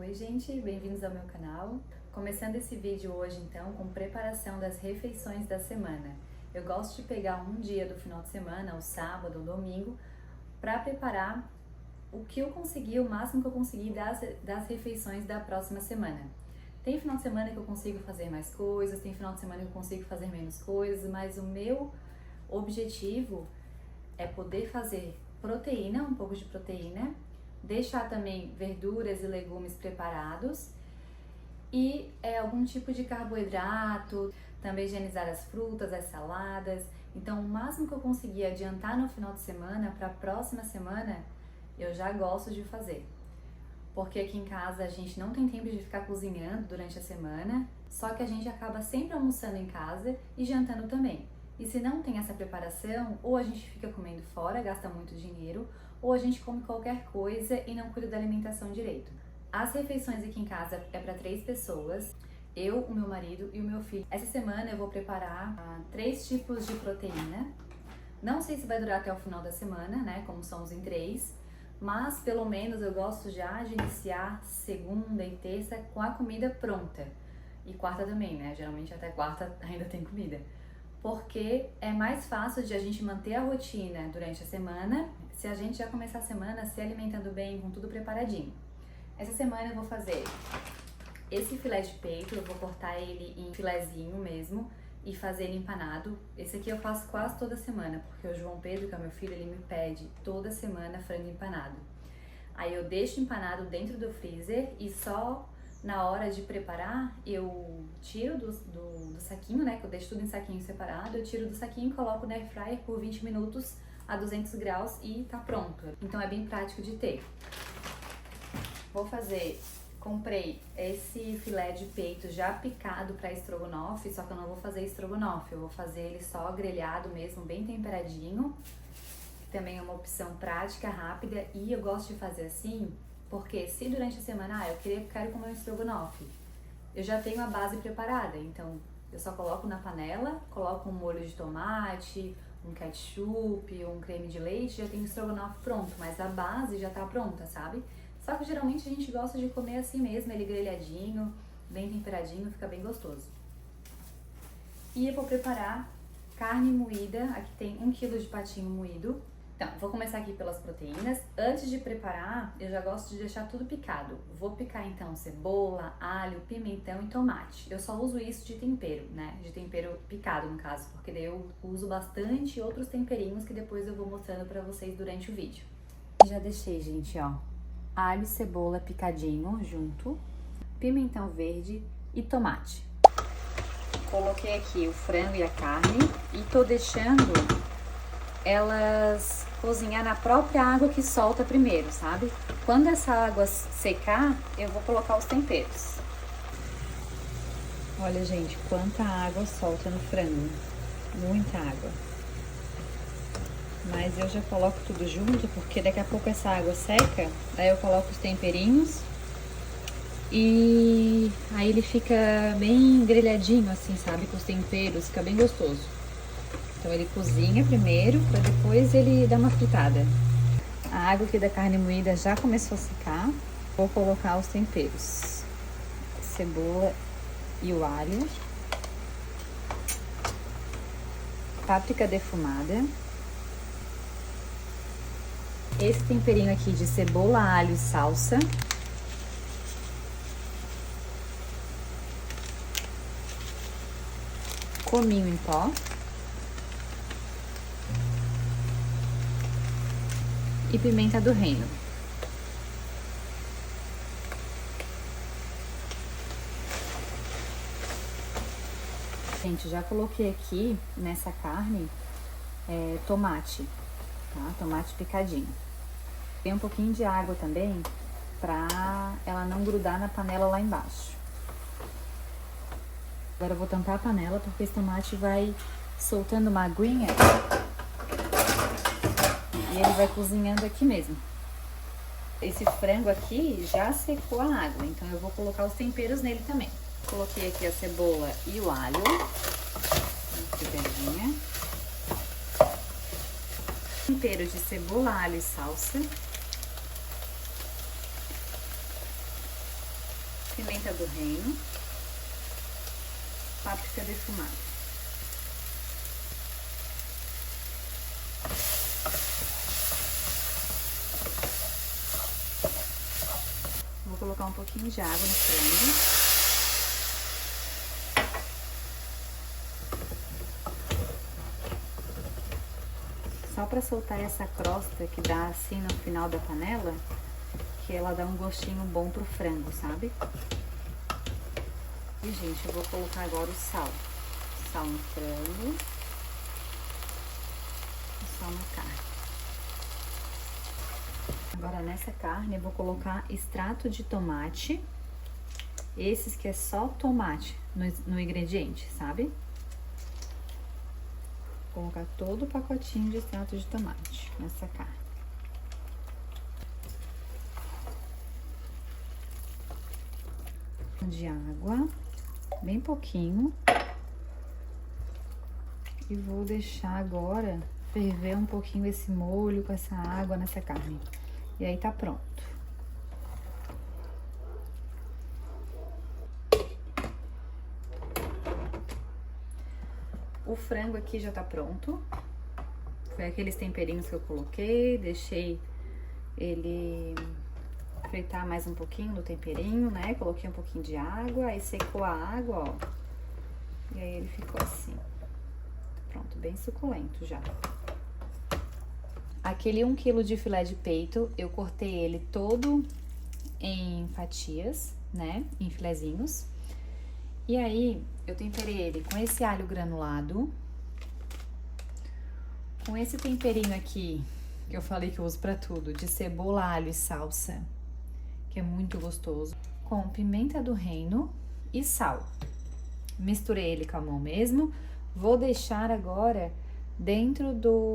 Oi gente, bem-vindos ao meu canal. Começando esse vídeo hoje então com preparação das refeições da semana. Eu gosto de pegar um dia do final de semana, o sábado, o domingo, para preparar o que eu consegui, o máximo que eu consegui das refeições da próxima semana. Tem final de semana que eu consigo fazer mais coisas, tem final de semana que eu consigo fazer menos coisas, mas o meu objetivo é poder fazer proteína, um pouco de proteína, deixar também verduras e legumes preparados e algum tipo de carboidrato, também higienizar as frutas, as saladas. Então, o máximo que eu conseguir adiantar no final de semana para a próxima semana, eu já gosto de fazer. Porque aqui em casa a gente não tem tempo de ficar cozinhando durante a semana, só que a gente acaba sempre almoçando em casa e jantando também. E se não tem essa preparação, ou a gente fica comendo fora, gasta muito dinheiro, ou a gente come qualquer coisa e não cuida da alimentação direito. As refeições aqui em casa é para 3 pessoas, eu, o meu marido e o meu filho. Essa semana eu vou preparar 3 tipos de proteína. Não sei se vai durar até o final da semana, né, como somos em 3, mas pelo menos eu gosto já de iniciar segunda e terça com a comida pronta. E quarta também, né, geralmente até quarta ainda tem comida. Porque é mais fácil de a gente manter a rotina durante a semana, se a gente já começar a semana se alimentando bem, com tudo preparadinho. Essa semana eu vou fazer esse filé de peito, eu vou cortar ele em filezinho mesmo e fazer ele empanado. Esse aqui eu faço quase toda semana, porque o João Pedro, que é meu filho, ele me pede toda semana frango empanado. Aí eu deixo empanado dentro do freezer e só na hora de preparar, eu tiro do saquinho, né, que eu deixo tudo em saquinho separado, eu tiro do saquinho e coloco na air fryer por 20 minutos a 200 graus e tá pronto. Então é bem prático de ter. Comprei esse filé de peito já picado para estrogonofe, só que eu não vou fazer estrogonofe, eu vou fazer ele só grelhado mesmo, bem temperadinho. Também é uma opção prática, rápida, e eu gosto de fazer assim, porque se durante a semana eu quero comer um estrogonofe, eu já tenho a base preparada, então eu só coloco na panela, coloco um molho de tomate, um ketchup, um creme de leite, já tenho o estrogonofe pronto, mas a base já tá pronta, sabe? Só que geralmente a gente gosta de comer assim mesmo, ele grelhadinho, bem temperadinho, fica bem gostoso. E eu vou preparar carne moída, aqui tem 1 kg de patinho moído. Então, vou começar aqui pelas proteínas. Antes de preparar, eu já gosto de deixar tudo picado. Vou picar então cebola, alho, pimentão e tomate. Eu só uso isso de tempero, né? De tempero picado no caso, porque daí eu uso bastante outros temperinhos que depois eu vou mostrando pra vocês durante o vídeo. Já deixei, gente, ó, alho e cebola picadinho junto, pimentão verde e tomate. Coloquei aqui o frango e a carne e tô deixando elas cozinhar na própria água que solta primeiro, sabe? Quando essa água secar, eu vou colocar os temperos. Olha, gente, quanta água solta no frango. Muita água. Mas eu já coloco tudo junto, porque daqui a pouco essa água seca, aí eu coloco os temperinhos e aí ele fica bem grelhadinho assim, sabe? Com os temperos, fica bem gostoso. Então ele cozinha primeiro, para depois ele dar uma fritada. A água aqui da carne moída já começou a secar. Vou colocar os temperos. Cebola e o alho. Páprica defumada. Esse temperinho aqui de cebola, alho e salsa. Cominho em pó. E pimenta do reino. Gente, já coloquei aqui nessa carne tomate, tá? Tomate picadinho. Tem um pouquinho de água também, pra ela não grudar na panela lá embaixo. Agora eu vou tampar a panela, porque esse tomate vai soltando uma aguinha. E ele vai cozinhando aqui mesmo. Esse frango aqui já secou a água, então eu vou colocar os temperos nele também. Coloquei aqui a cebola e o alho. Uma tempero de cebola, alho e salsa. pimenta do reino, páprica defumada. Vou colocar um pouquinho de água no frango. Só para soltar essa crosta que dá assim no final da panela, que ela dá um gostinho bom pro frango, sabe? E, gente, eu vou colocar agora o sal. Sal no frango. E sal na carne. Agora, nessa carne, eu vou colocar extrato de tomate. Esses que é só tomate no ingrediente, sabe? Vou colocar todo o pacotinho de extrato de tomate nessa carne. De água, bem pouquinho. E vou deixar agora ferver um pouquinho esse molho com essa água nessa carne. E aí tá pronto. O frango aqui já tá pronto. Foi aqueles temperinhos que eu coloquei, deixei ele fritar mais um pouquinho no temperinho, né? Coloquei um pouquinho de água, aí secou a água, ó. E aí ele ficou assim. Pronto, bem suculento já. Aquele 1 kg de filé de peito, eu cortei ele todo em fatias, né? Em filezinhos. E aí, eu temperei ele com esse alho granulado, com esse temperinho aqui, que eu falei que eu uso pra tudo, de cebola, alho e salsa, que é muito gostoso, com pimenta do reino e sal. Misturei ele com a mão mesmo, vou deixar agora dentro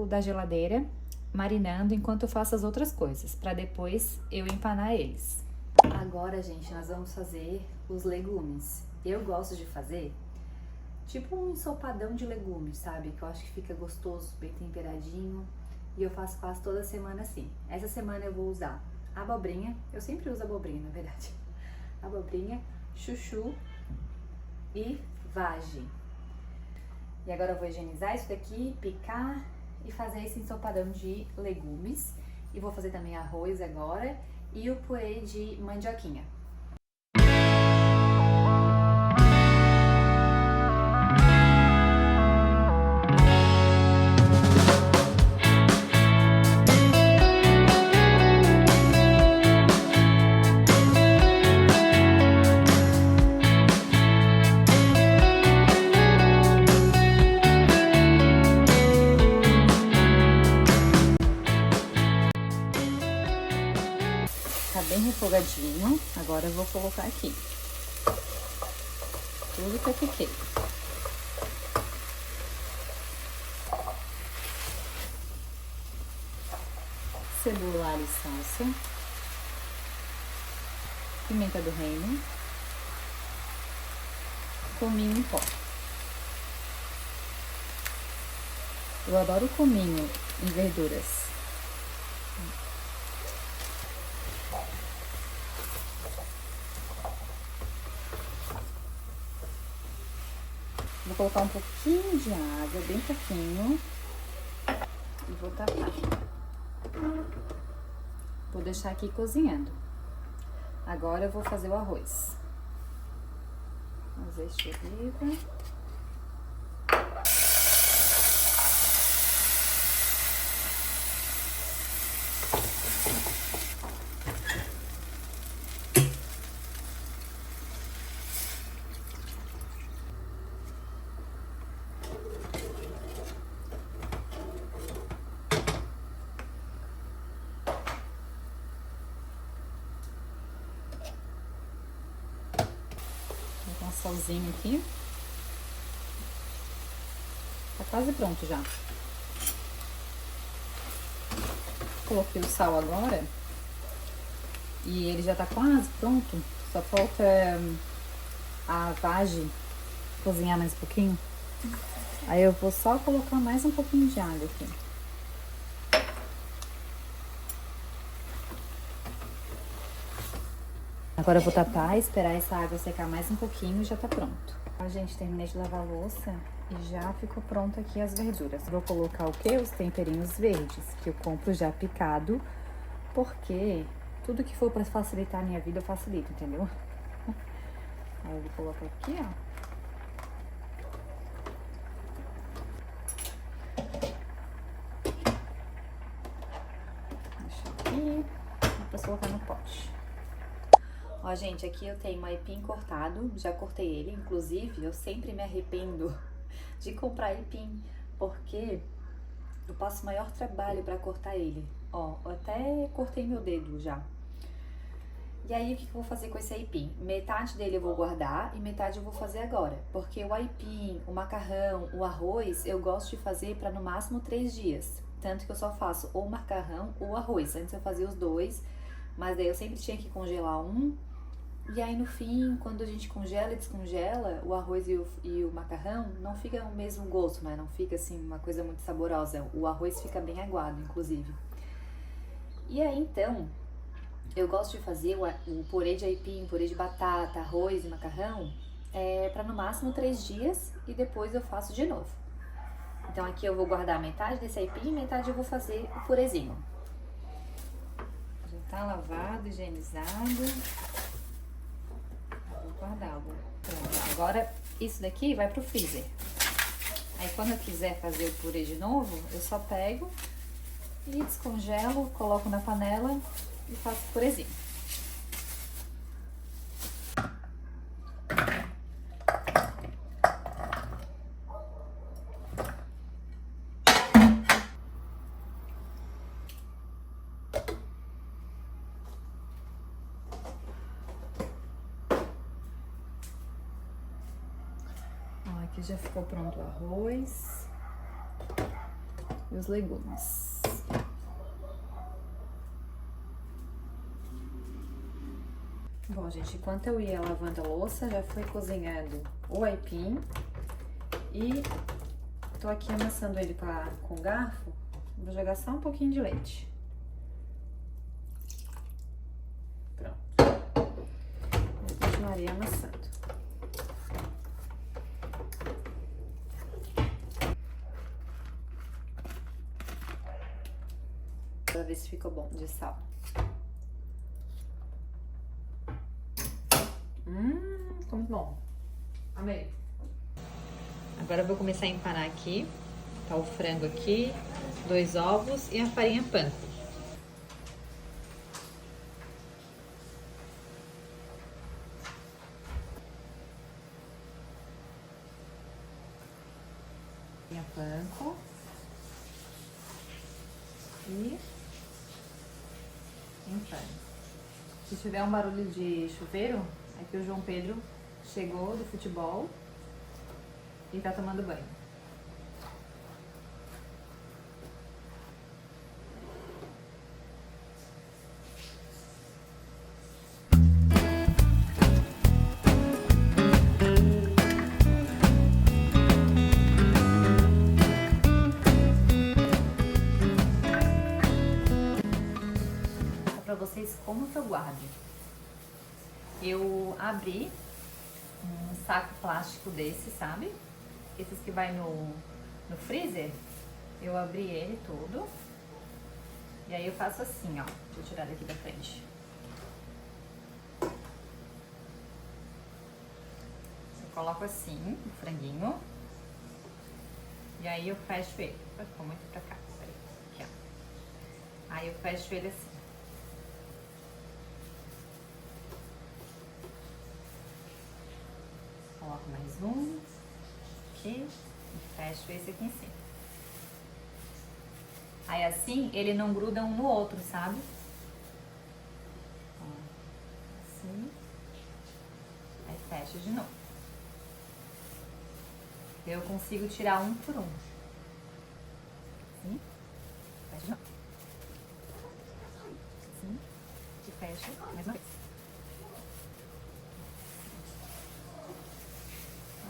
da geladeira, marinando enquanto eu faço as outras coisas, pra depois eu empanar eles. Agora, gente, nós vamos fazer os legumes. Eu gosto de fazer tipo um ensopadão de legumes, sabe? Que eu acho que fica gostoso, bem temperadinho. E eu faço quase toda semana assim. Essa semana eu vou usar abobrinha. Eu sempre uso abobrinha, na verdade. Abobrinha, chuchu e vagem. E agora eu vou higienizar isso daqui, picar e fazer esse ensopadão de legumes. E vou fazer também arroz agora e o purê de mandioquinha. Tá bem refogadinho, agora eu vou colocar aqui tudo que eu piquei. Cebola, alho e salsa, pimenta do reino, cominho em pó. Eu adoro cominho em verduras. Vou colocar um pouquinho de água, bem pouquinho, e vou tapar. Vou deixar aqui cozinhando. Agora eu vou fazer o arroz. Azeite de oliva. Um salzinho aqui. Tá quase pronto já. Coloquei o sal agora. E ele já tá quase pronto. Só falta a vagem cozinhar mais um pouquinho. Aí eu vou só colocar mais um pouquinho de água aqui. Tá Agora eu vou tapar, esperar essa água secar mais um pouquinho e já tá pronto. Ó, gente, terminei de lavar a louça e já ficou pronto aqui as verduras. Vou colocar o quê? Os temperinhos verdes, que eu compro já picado, porque tudo que for pra facilitar a minha vida, eu facilito, entendeu? Aí eu vou colocar aqui, ó. Deixa aqui, depois colocar no pote. Ó, gente, aqui eu tenho um aipim cortado, já cortei ele. Inclusive, eu sempre me arrependo de comprar aipim, porque eu passo maior trabalho pra cortar ele. Ó, eu até cortei meu dedo já. E aí, o que eu vou fazer com esse aipim? Metade dele eu vou guardar e metade eu vou fazer agora. Porque o aipim, o macarrão, o arroz, eu gosto de fazer para no máximo 3 dias. Tanto que eu só faço ou macarrão ou arroz. Antes eu fazia os dois, mas daí eu sempre tinha que congelar um. E aí no fim, quando a gente congela e descongela, o arroz e o macarrão não fica o mesmo gosto, né? Não fica assim uma coisa muito saborosa. O arroz fica bem aguado, inclusive. E aí então, eu gosto de fazer o purê de aipim, purê de batata, arroz e macarrão para no máximo 3 dias e depois eu faço de novo. Então aqui eu vou guardar metade desse aipim e metade eu vou fazer o purezinho. Já tá lavado, higienizado. Vou guardar. Pronto. Agora isso daqui vai pro freezer. Aí quando eu quiser fazer o purê de novo, eu só pego e descongelo, coloco na panela e faço o purezinho. Ó, aqui já ficou pronto o arroz e os legumes. Bom, gente, enquanto eu ia lavando a louça, já fui cozinhando o aipim e tô aqui amassando ele com garfo. Vou jogar só um pouquinho de leite. Pronto. Vou continuar amassando. Pra ver se ficou bom de sal. Ficou muito bom. Amei. Agora eu vou começar a empanar aqui. Tá o frango aqui, 2 ovos e a farinha panko. Farinha panko. E empane. Se tiver um barulho de chuveiro, é que o João Pedro chegou do futebol e tá tomando banho. Vou mostrar pra vocês como que eu guardo. Eu abri um saco plástico desse, sabe? Esses que vai no freezer. Eu abri ele todo. E aí eu faço assim, ó. Deixa eu tirar daqui da frente. Eu coloco assim, o franguinho. E aí eu fecho ele. Ficou muito pra cá. Peraí. Aqui, ó. Aí eu fecho ele assim. Coloco mais um aqui e fecho esse aqui em cima. Aí assim ele não gruda um no outro, sabe? Ó, assim. Aí fecha de novo. Eu consigo tirar um por um. Assim. Fecha de novo. Assim. E fecha mais uma vez.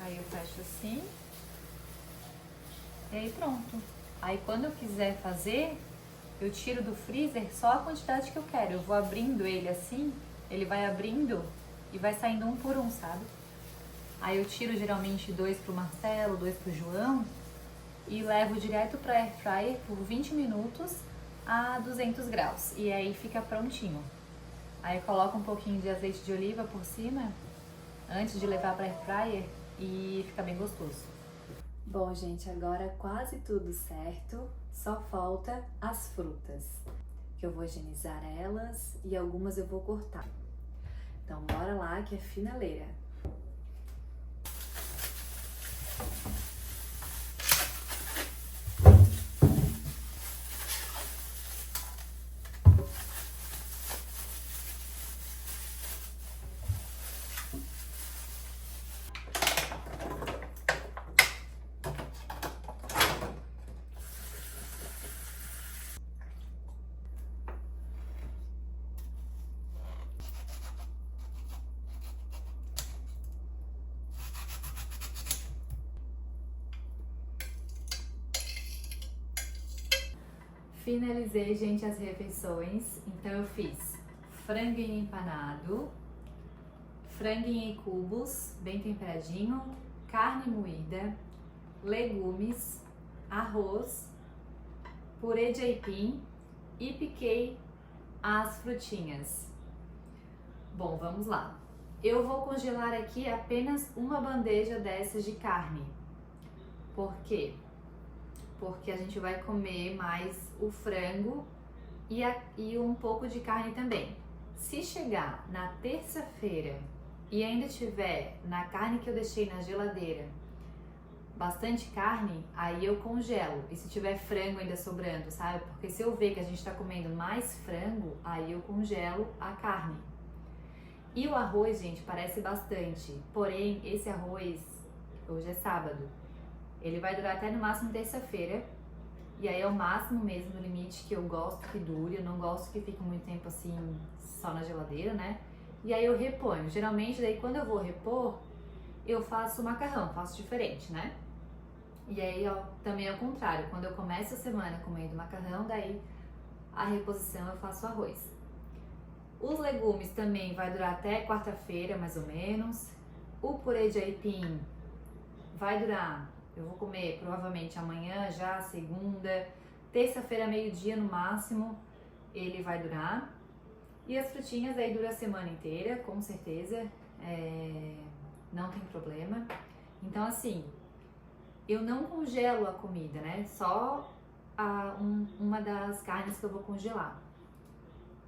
Aí eu fecho assim. E aí pronto. Aí quando eu quiser fazer, eu tiro do freezer só a quantidade que eu quero. Eu vou abrindo ele assim ele vai abrindo e vai saindo um por um, sabe? Aí eu tiro geralmente 2 pro Marcelo, 2 pro João e levo direto pra air fryer por 20 minutos a 200 graus. E aí fica prontinho. Aí coloco um pouquinho de azeite de oliva por cima antes de levar pra air fryer e fica bem gostoso. Bom, gente, agora quase tudo certo. Só falta as frutas, que eu vou higienizar elas e algumas eu vou cortar. Então bora lá que é finaleira. Finalizei, gente, as refeições. Então eu fiz frango empanado, frango em cubos, bem temperadinho, carne moída, legumes, arroz, purê de aipim e piquei as frutinhas. Bom, vamos lá. Eu vou congelar aqui apenas uma bandeja dessas de carne. Por quê? Porque a gente vai comer mais o frango e um pouco de carne também. Se chegar na terça-feira e ainda tiver na carne que eu deixei na geladeira bastante carne, aí eu congelo. E se tiver frango ainda sobrando, sabe? Porque se eu ver que a gente tá comendo mais frango, aí eu congelo a carne. E o arroz, gente, parece bastante. Porém, esse arroz, hoje é sábado, ele vai durar até no máximo terça-feira. E aí é o máximo mesmo do limite que eu gosto que dure. Eu não gosto que fique muito tempo assim só na geladeira, né? E aí eu reponho. Geralmente daí quando eu vou repor, eu faço macarrão, faço diferente, né? E aí ó, também é o contrário. Quando eu começo a semana comendo macarrão, daí a reposição eu faço arroz. Os legumes também vai durar até quarta-feira, mais ou menos. O purê de aipim vai durar... Eu vou comer provavelmente amanhã já, segunda, terça-feira, meio-dia no máximo, ele vai durar. E as frutinhas aí dura a semana inteira, com certeza, não tem problema. Então assim, eu não congelo a comida, né? Só uma das carnes que eu vou congelar.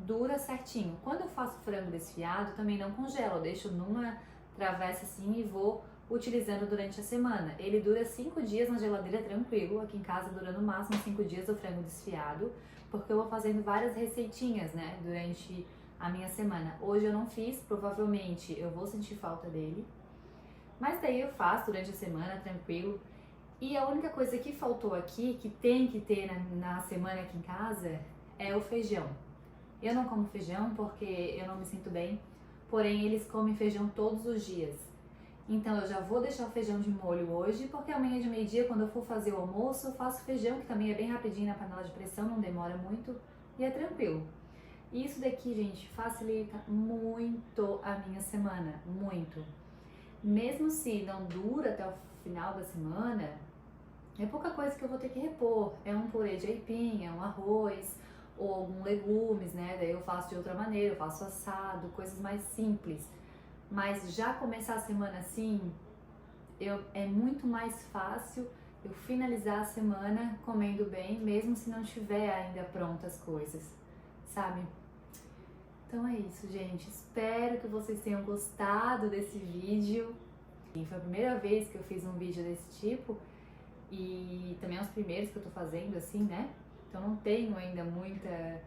Dura certinho. Quando eu faço frango desfiado, também não congelo, eu deixo numa travessa assim e vou utilizando durante a semana. Ele dura 5 dias na geladeira tranquilo, aqui em casa dura no máximo 5 dias o frango desfiado, porque eu vou fazendo várias receitinhas, né, durante a minha semana. Hoje eu não fiz, provavelmente eu vou sentir falta dele, mas daí eu faço durante a semana tranquilo. E a única coisa que faltou aqui, que tem que ter na semana aqui em casa, é o feijão. Eu não como feijão porque eu não me sinto bem, porém eles comem feijão todos os dias. Então eu já vou deixar o feijão de molho hoje, porque amanhã de meio-dia, quando eu for fazer o almoço, eu faço feijão, que também é bem rapidinho na panela de pressão, não demora muito e é tranquilo. E isso daqui, gente, facilita muito a minha semana, muito. Mesmo se não dura até o final da semana, é pouca coisa que eu vou ter que repor. É um purê de aipim, é um arroz, ou alguns legumes, né? Daí eu faço de outra maneira, eu faço assado, coisas mais simples. Mas já começar a semana assim, é muito mais fácil eu finalizar a semana comendo bem, mesmo se não tiver ainda prontas as coisas, sabe? Então é isso, gente. Espero que vocês tenham gostado desse vídeo. Foi a primeira vez que eu fiz um vídeo desse tipo e também é os primeiros que eu tô fazendo assim, né? Então não tenho ainda muita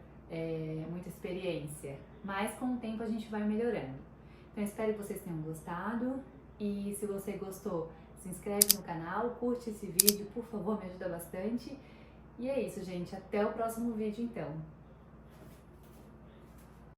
experiência, mas com o tempo a gente vai melhorando. Então espero que vocês tenham gostado e se você gostou, se inscreve no canal, curte esse vídeo, por favor, me ajuda bastante. E é isso, gente. Até o próximo vídeo, então.